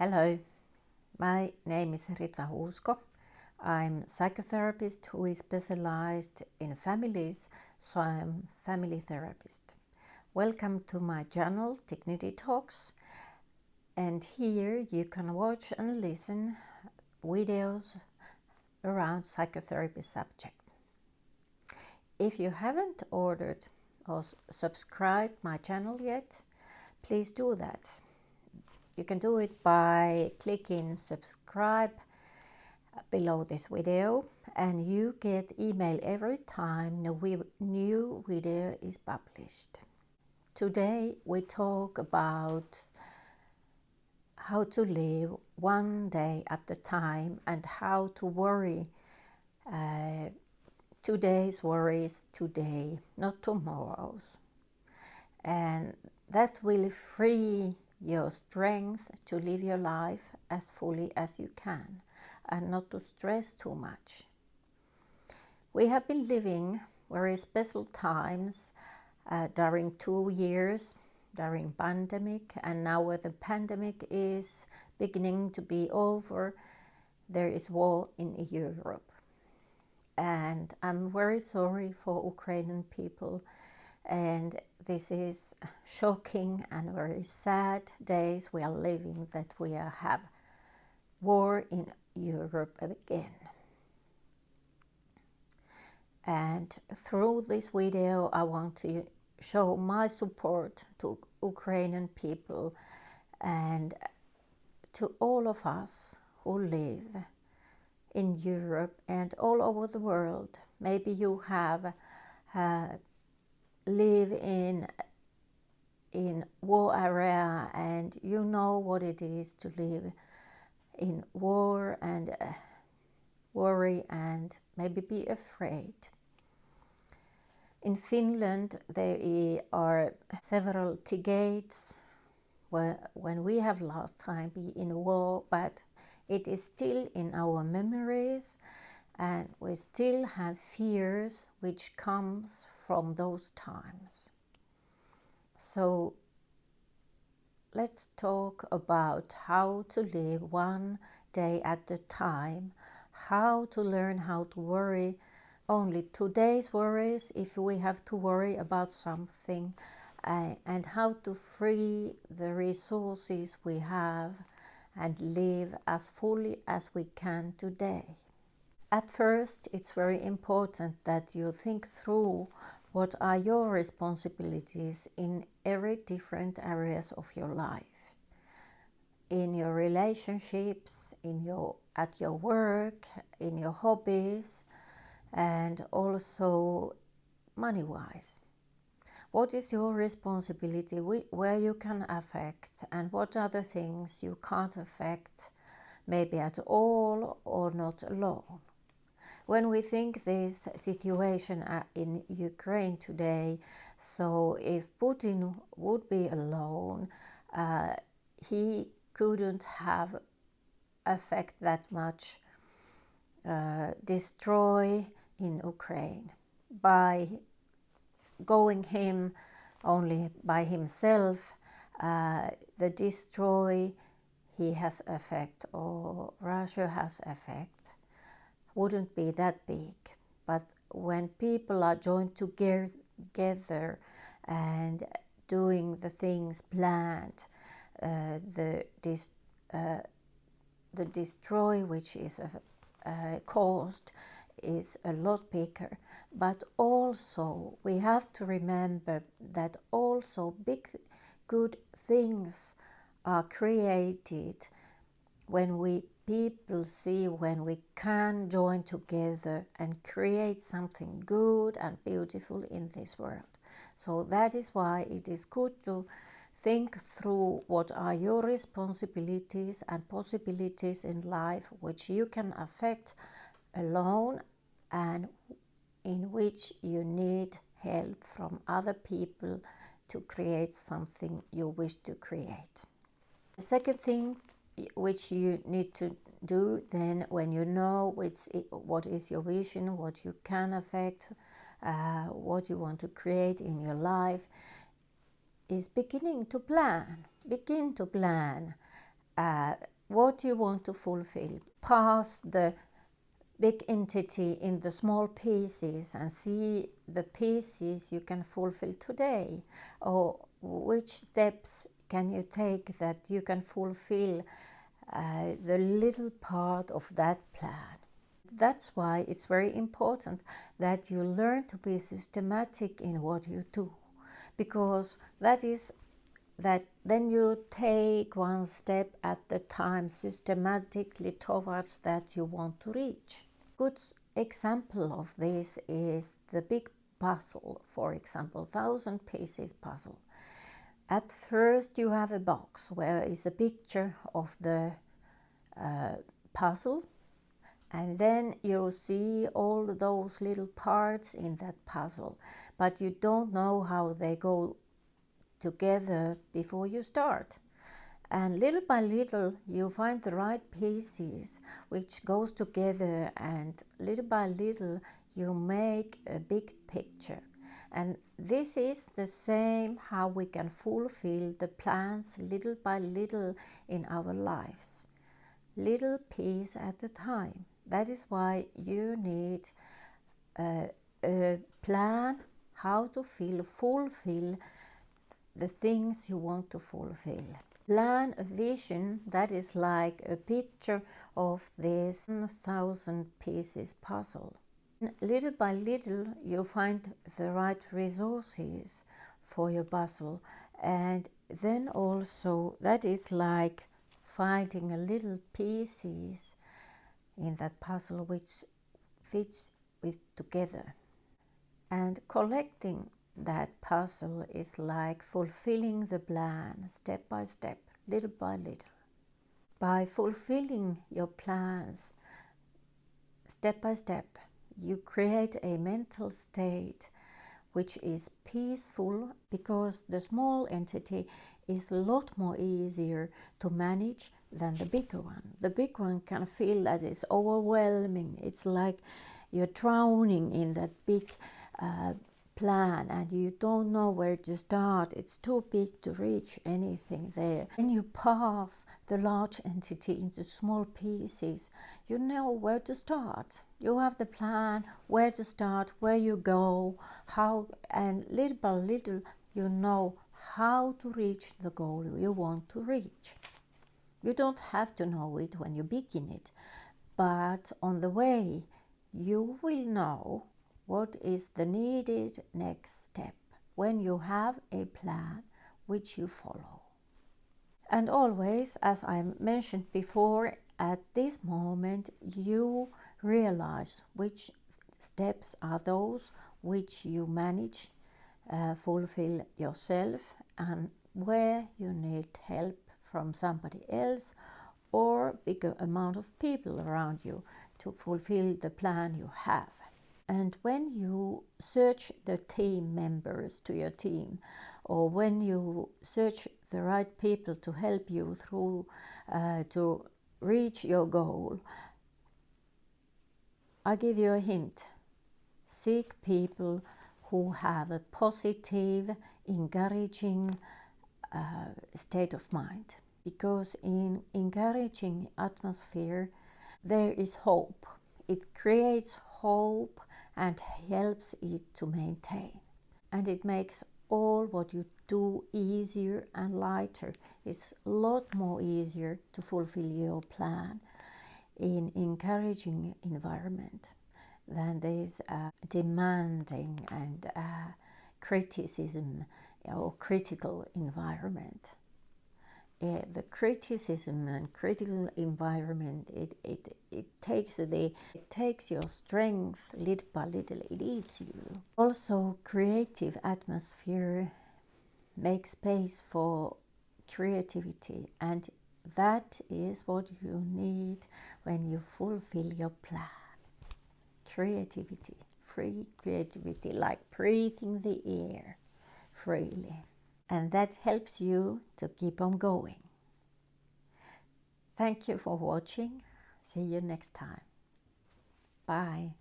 Hello, my name is Ritva Huusko. I'm a psychotherapist who is specialized in families, so I'm a family therapist. Welcome to my channel, Dignity Talks, and here you can watch and listen videos around psychotherapy subjects. If you haven't ordered or subscribed my channel yet, please do that. You can do it by clicking subscribe below this video, and you get email every time new video is published. Today we talk about how to live one day at a time and how to worry today's worries today, not tomorrow's. And that will free your strength to live your life as fully as you can and not to stress too much. We have been living very special times during 2 years, during pandemic, and now when the pandemic is beginning to be over, there is war in Europe. And I'm very sorry for Ukrainian people, and this is shocking and very sad days we are living, that we have war in Europe again. And through this video I want to show my support to Ukrainian people and to all of us who live in Europe and all over the world. Maybe you have live in war area and you know what it is to live in war and worry and maybe be afraid. In Finland there are several decades when we have last time been in war, but it is still in our memories and we still have fears which comes from those times. So let's talk about how to live one day at a time, how to learn how to worry only today's worries if we have to worry about something, and how to free the resources we have and live as fully as we can today. At first, it's very important that you think through what are your responsibilities in every different areas of your life. In your relationships, at your work, in your hobbies, and also money-wise. What is your responsibility, where you can affect, and what are the things you can't affect, maybe at all or not alone? When we think this situation in Ukraine today, so if Putin would be alone, he couldn't have affect that much destroy in Ukraine. By going him only by himself, the destroy he has effect or Russia has effect wouldn't be that big. But when people are joined together and doing the things planned, the destroy which is caused is a lot bigger. But also we have to remember that also big good things are created when people see when we can join together and create something good and beautiful in this world. So that is why it is good to think through what are your responsibilities and possibilities in life which you can affect alone and in which you need help from other people to create something you wish to create. The second thing which you need to do then, when you know what is your vision, what you can affect, what you want to create in your life, is begin to plan what you want to fulfill. Pass the big entity in the small pieces and see the pieces you can fulfill today, or which steps can you take that you can fulfill the little part of that plan. That's why it's very important that you learn to be systematic in what you do, because then you take one step at a time systematically towards that you want to reach. Good example of this is the big puzzle, for example, 1,000 pieces puzzle. At first you have a box where is a picture of the puzzle, and then you see all those little parts in that puzzle, but you don't know how they go together before you start. And little by little you find the right pieces which goes together, and little by little you make a big picture. And this is the same how we can fulfill the plans little by little in our lives, little piece at a time. That is why you need a plan how to fulfill the things you want to fulfill. Plan a vision that is like a picture of this 1,000 pieces puzzle. Little by little you find the right resources for your puzzle, and then also that is like finding a little pieces in that puzzle which fits with together. And collecting that puzzle is like fulfilling the plan step by step, little by little. By fulfilling your plans step by step, you create a mental state which is peaceful, because the small entity is a lot more easier to manage than the bigger one. The big one can feel that it's overwhelming. It's like you're drowning in that big plan and you don't know where to start. It's too big to reach anything there. When you pass the large entity into small pieces, you know where to start. You have the plan, where to start, where you go, how, and little by little you know how to reach the goal you want to reach. You don't have to know it when you begin it, but on the way you will know what is the needed next step when you have a plan which you follow. And always, as I mentioned before, at this moment you realize which steps are those which you manage, fulfill yourself, and where you need help from somebody else or bigger amount of people around you to fulfill the plan you have. And when you search the team members to your team, or when you search the right people to help you through to reach your goal, I give you a hint. Seek people who have a positive, encouraging state of mind, because in encouraging atmosphere there is hope. It creates hope and helps it to maintain, and it makes all what you do easier and lighter. It's a lot more easier to fulfill your plan in encouraging environment than this demanding and criticism or critical environment. The criticism and critical environment, it takes your strength little by little. It eats you. Also, creative atmosphere makes space for creativity, and that is what you need when you fulfill your plan. Creativity, free creativity, like breathing the air freely. And that helps you to keep on going. Thank you for watching. See you next time. Bye.